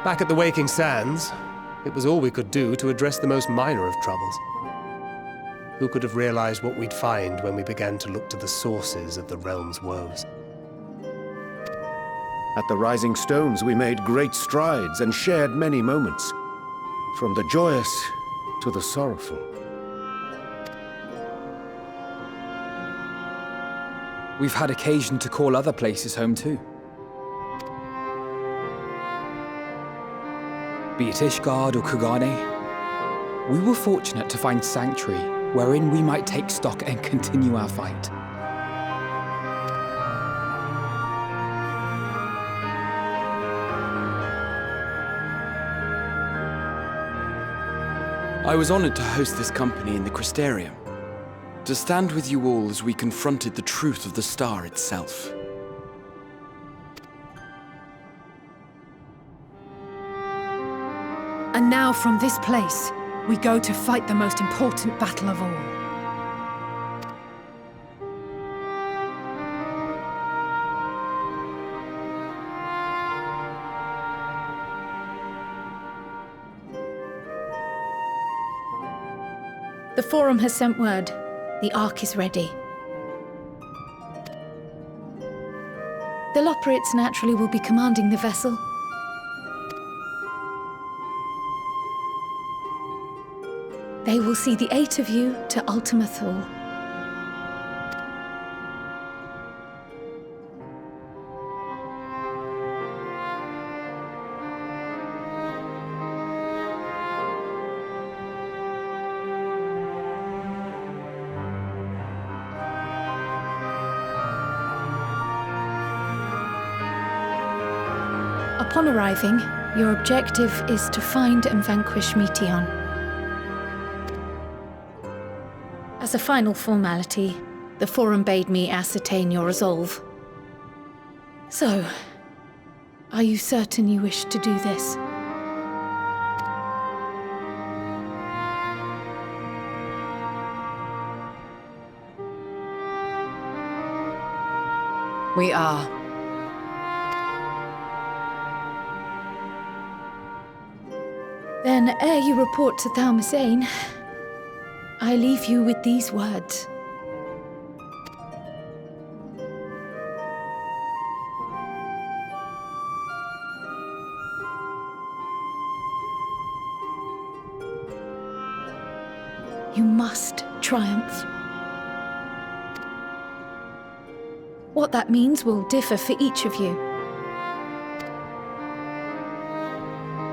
Back at the Waking Sands, it was all we could do to address the most minor of troubles. Who could have realized what we'd find when we began to look to the sources of the realm's woes? At the Rising Stones, we made great strides and shared many moments, from the joyous to the sorrowful. We've had occasion to call other places home too. Be it Ishgard or Kugane, we were fortunate to find sanctuary wherein we might take stock and continue our fight. I was honored to host this company in the Crystarium, to stand with you all as we confronted the truth of the star itself. And now from this place, we go to fight the most important battle of all. The Forum has sent word. The Ark is ready. The Loporrits naturally will be commanding the vessel. They will see the 8 of you to Ultima Thule. Upon arriving, your objective is to find and vanquish Meteion. As a final formality, the Forum bade me ascertain your resolve. So, are you certain you wish to do this? We are. Then, ere you report to Thavnair, I leave you with these words. You must triumph. What that means will differ for each of you.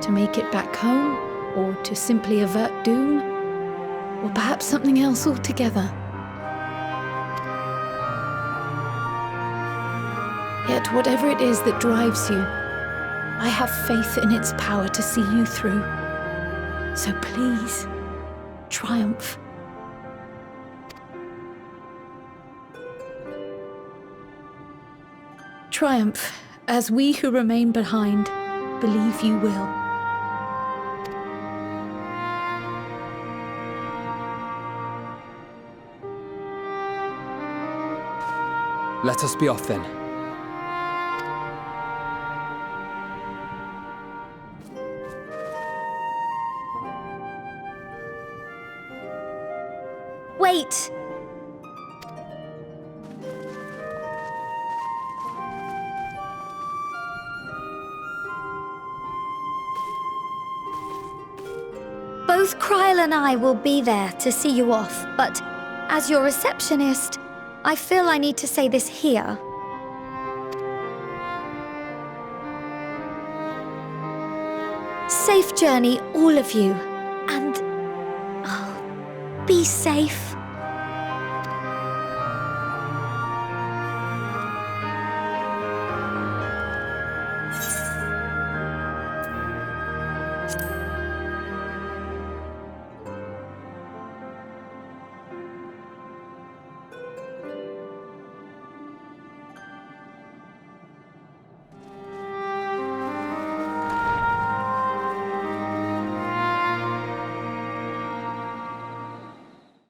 To make it back home, or to simply avert doom, or perhaps something else altogether. Yet whatever it is that drives you, I have faith in its power to see you through. So please, triumph. Triumph, as we who remain behind believe you will. Let us be off then. Wait! Both Kryl and I will be there to see you off, but as your receptionist, I feel I need to say this here. Safe journey, all of you, and be safe.